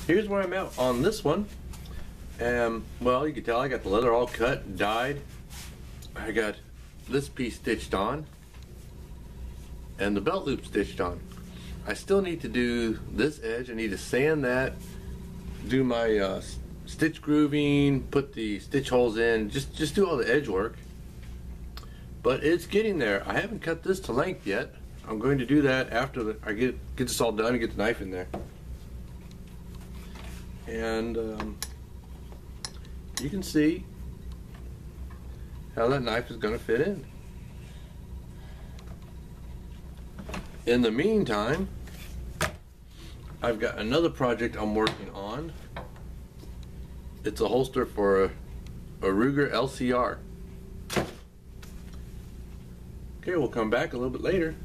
here's where I'm at on this one. Well, you can tell I got the leather all cut and dyed. I got this piece stitched on and the belt loop stitched on. I still need to do this edge. I need to sand that, do my stitch grooving, put the stitch holes in, just do all the edge work. But it's getting there. I haven't cut this to length yet. I'm going to do that after I get this all done and get the knife in there. And you can see how that knife is going to fit in. In the meantime, I've got another project I'm working on. It's a holster for a Ruger LCR. Okay, we'll come back a little bit later.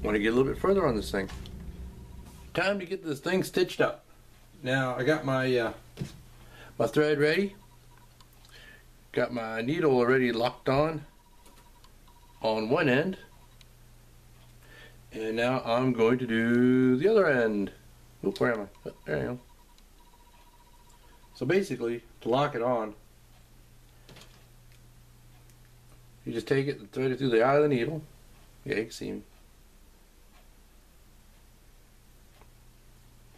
Want to get a little bit further on this thing. Time to get this thing stitched up. Now I got my my thread ready. Got my needle already locked on one end. And now I'm going to do the other end. Oop, where am I? Oh, there I am. So basically, to lock it on, you just take it and thread it through the eye of the needle. Yeah, you can see me.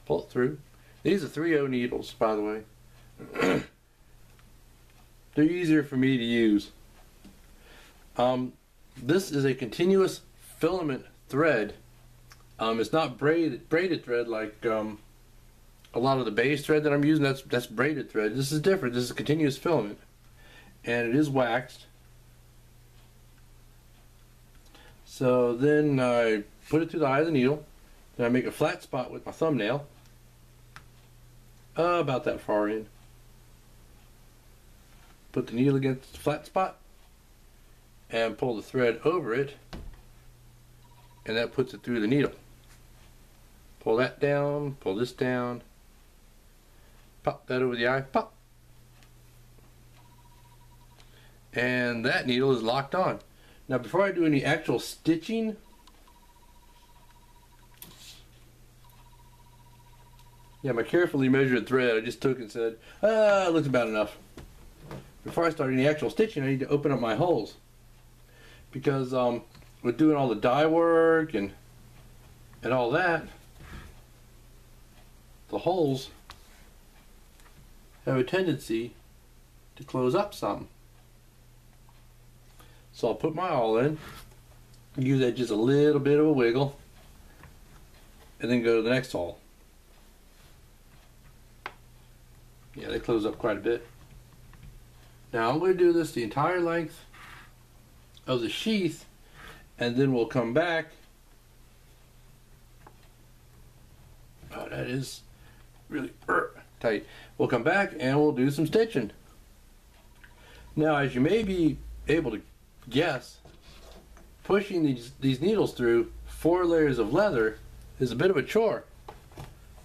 Pull it through. These are 3/0 needles, by the way. They're easier for me to use. This is a continuous filament thread. It's not braided thread like a lot of the base thread that I'm using. That's braided thread. This is different. This is continuous filament, and it is waxed. So then I put it through the eye of the needle. Then I make a flat spot with my thumbnail, about that far in. Put the needle against the flat spot and pull the thread over it, and that puts it through the needle. Pull that down, pull this down, pop that over the eye, pop. And that needle is locked on. Now before I do any actual stitching, yeah, my carefully measured thread, I just took and said, it looks about enough. Before I start any actual stitching, I need to open up my holes. Because with doing all the dye work and all that, the holes have a tendency to close up some. So I'll put my awl in, give that just a little bit of a wiggle, and then go to the next hole. Yeah, they close up quite a bit. Now I'm going to do this the entire length of the sheath, and then we'll come back. Oh, that is really tight. We'll come back and we'll do some stitching. Now, as you may be able to guess, pushing these needles through 4 layers of leather is a bit of a chore.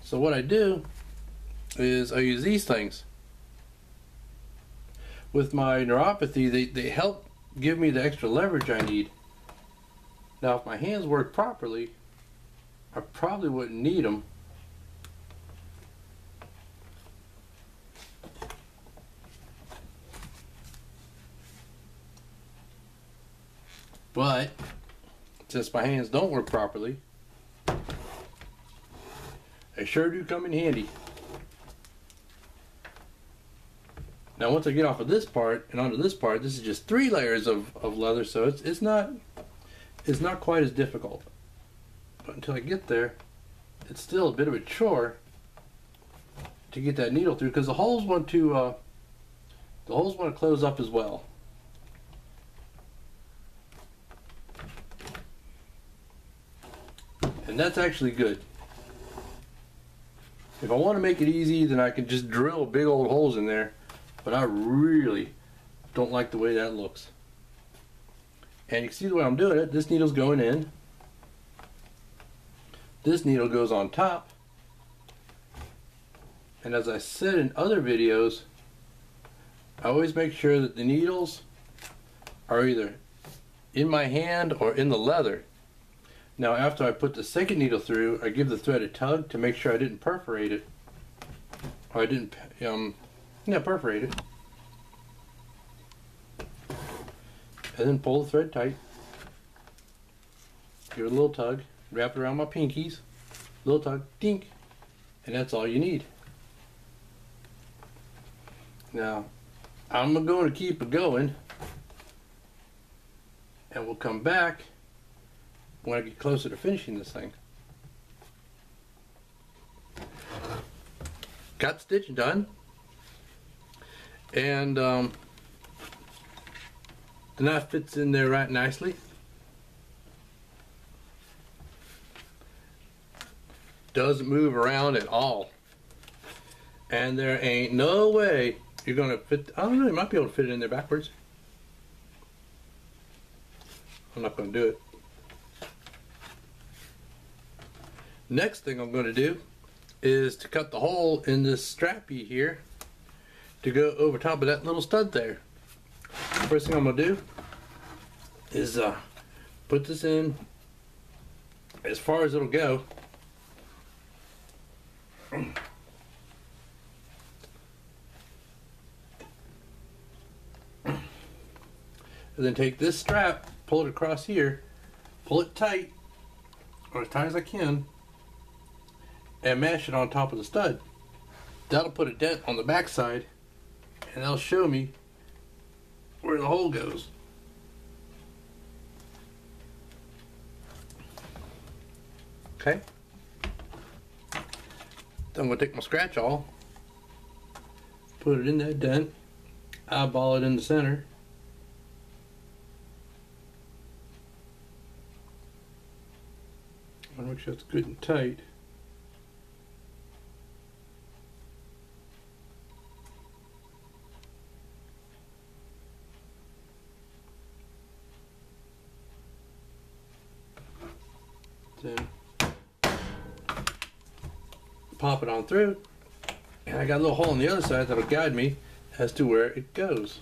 So what I do is I use these things. With my neuropathy, they help give me the extra leverage I need. Now if my hands work properly, I probably wouldn't need them. But since my hands don't work properly, they sure do come in handy. Now once I get off of this part and onto this part, this is just 3 layers of leather, so it's not quite as difficult. But until I get there, it's still a bit of a chore to get that needle through, because the holes want to close up as well. And that's actually good. If I want to make it easy, then I can just drill big old holes in there, but I really don't like the way that looks. And you can see the way I'm doing it. This needle's going in. This needle goes on top. And as I said in other videos, I always make sure that the needles are either in my hand or in the leather. Now after I put the second needle through, I give the thread a tug to make sure I didn't perforate it. Or I didn't, perforate it. And then pull the thread tight. Give it a little tug. Wrap it around my pinkies. Little tug, dink. And that's all you need. Now, I'm going to keep it going. And we'll come back when I get closer to finishing this thing. Got the stitching done. And the knife fits in there right nicely. Doesn't move around at all. And there ain't no way you're gonna fit, I don't know, you might be able to fit it in there backwards. I'm not gonna do it. Next thing I'm gonna do is to cut the hole in this strappy here to go over top of that little stud there. First thing I'm gonna do is put this in as far as it'll go. And then take this strap, pull it across here, pull it tight, or as tight as I can, and mash it on top of the stud. That'll put a dent on the back side, and that'll show me where the hole goes. Okay. Then I'm going to take my scratch awl, put it in that dent, eyeball it in the center. I want to make sure it's good and tight. Then pop it on through, and I got a little hole on the other side that'll guide me as to where it goes.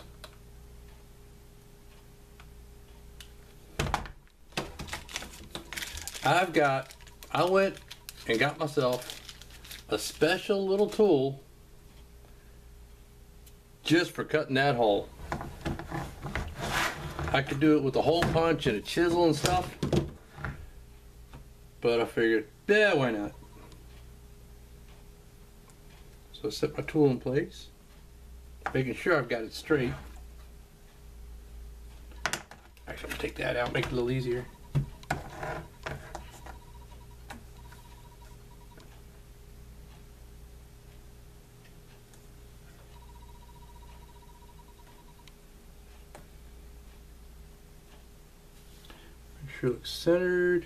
I went and got myself a special little tool just for cutting that hole. I could do it with a hole punch and a chisel and stuff, but I figured, yeah, why not? So I set my tool in place, making sure I've got it straight. Actually, I'm gonna take that out, make it a little easier. Make sure it looks centered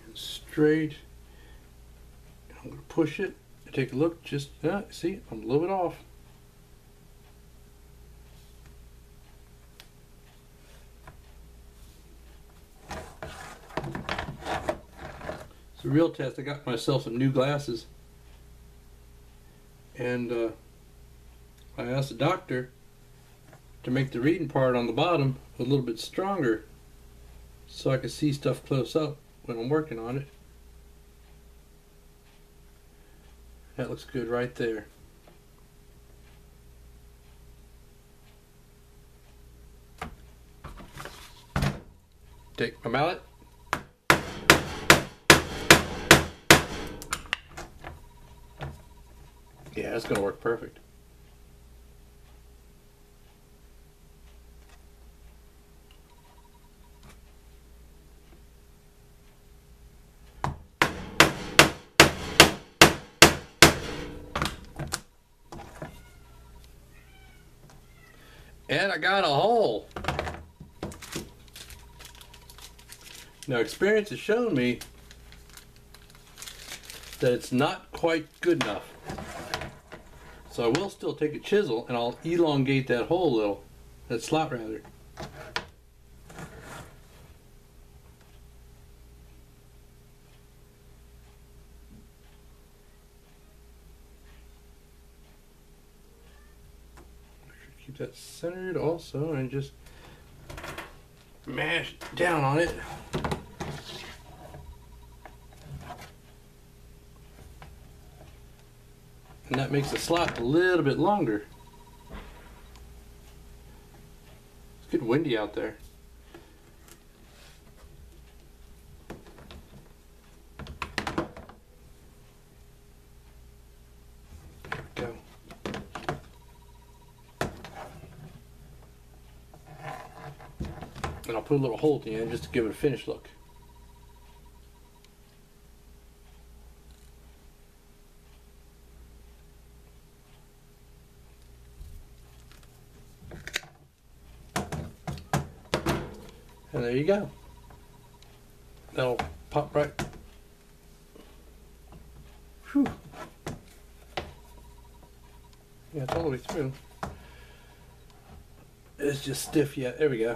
and straight. And I'm gonna push it. Take a look, just see, I'm a little bit off. It's a real test. I got myself some new glasses, and I asked the doctor to make the reading part on the bottom a little bit stronger so I could see stuff close up when I'm working on it. That looks good right there. Take my mallet. Yeah, that's going to work perfect. And I got a hole. Now experience has shown me that it's not quite good enough. So I will still take a chisel and I'll elongate that hole a little, that slot rather. Keep that centered also, and just mash down on it. And that makes the slot a little bit longer. It's getting windy out there. There we go. And I'll put a little hole at the end just to give it a finished look. And there you go. That'll pop right. Whew. Yeah, it's all the way through. It's just stiff yet. There we go.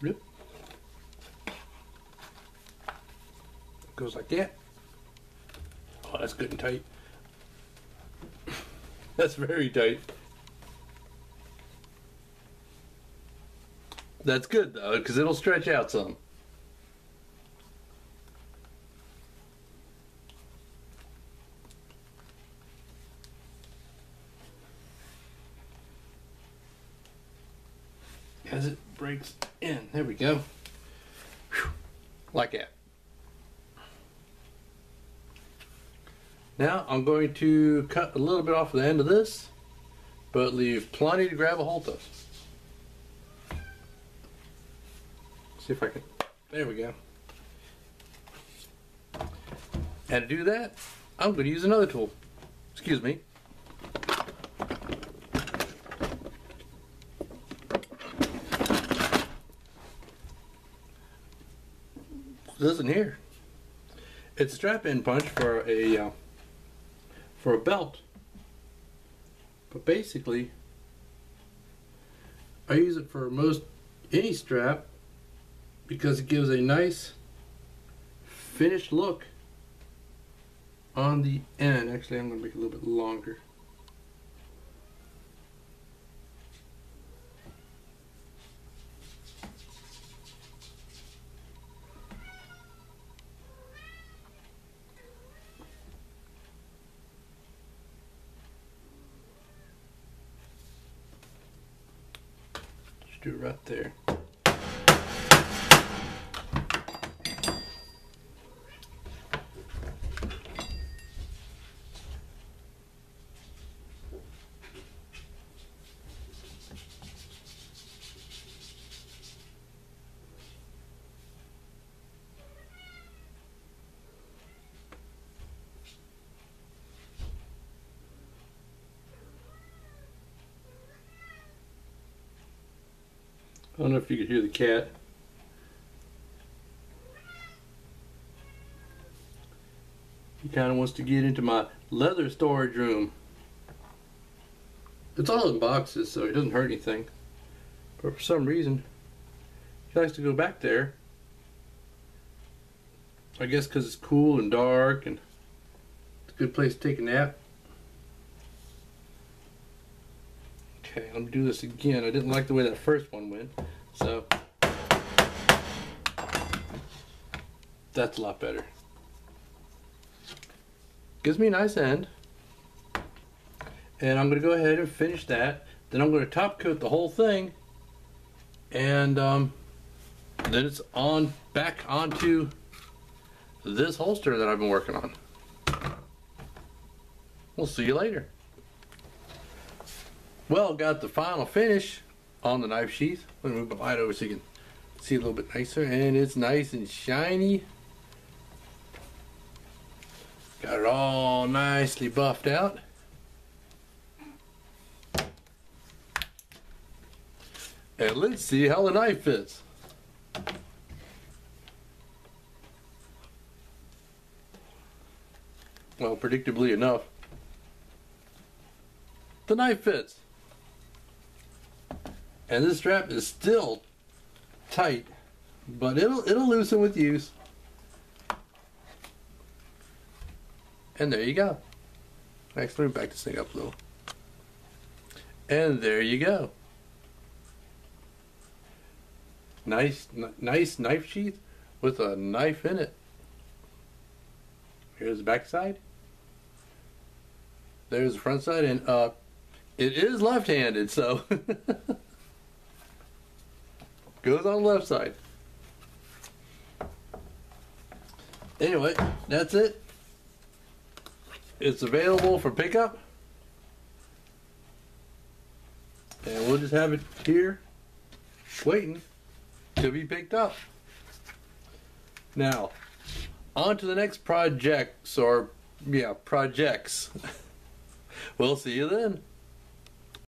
Yep. Goes like that. Oh, that's good and tight. That's very tight. That's good though, because it'll stretch out some. As it breaks in. There we go. Whew. Like that. Now I'm going to cut a little bit off the end of this, but leave plenty to grab a hold of. See if I can. There we go. And to do that, I'm going to use another tool. Excuse me. This isn't here. It's a strap-in punch for a belt. But basically, I use it for most any strap because it gives a nice finished look on the end. Actually, I'm going to make it a little bit longer. Just do it right there. I don't know if you could hear the cat. He kind of wants to get into my leather storage room. It's all in boxes, so he doesn't hurt anything. But for some reason, he likes to go back there. I guess because it's cool and dark and it's a good place to take a nap. Okay, let me do this again. I didn't like the way that first one went, so that's a lot better. Gives me a nice end. And I'm going to go ahead and finish that. Then I'm going to top coat the whole thing. And then it's on back onto this holster that I've been working on. We'll see you later. Well, got the final finish on the knife sheath. Let me move my light over so you can see a little bit nicer. And it's nice and shiny. Got it all nicely buffed out. And let's see how the knife fits. Well, predictably enough, the knife fits. And this strap is still tight, but it'll loosen with use. And there you go. Next, let me back this thing up a little. And there you go. Nice knife sheath with a knife in it. Here's the back side. There's the front side, and it is left-handed, so goes on the left side. Anyway, that's it. It's available for pickup, and we'll just have it here waiting to be picked up. Now, on to the next projects, or yeah, projects. We'll see you then.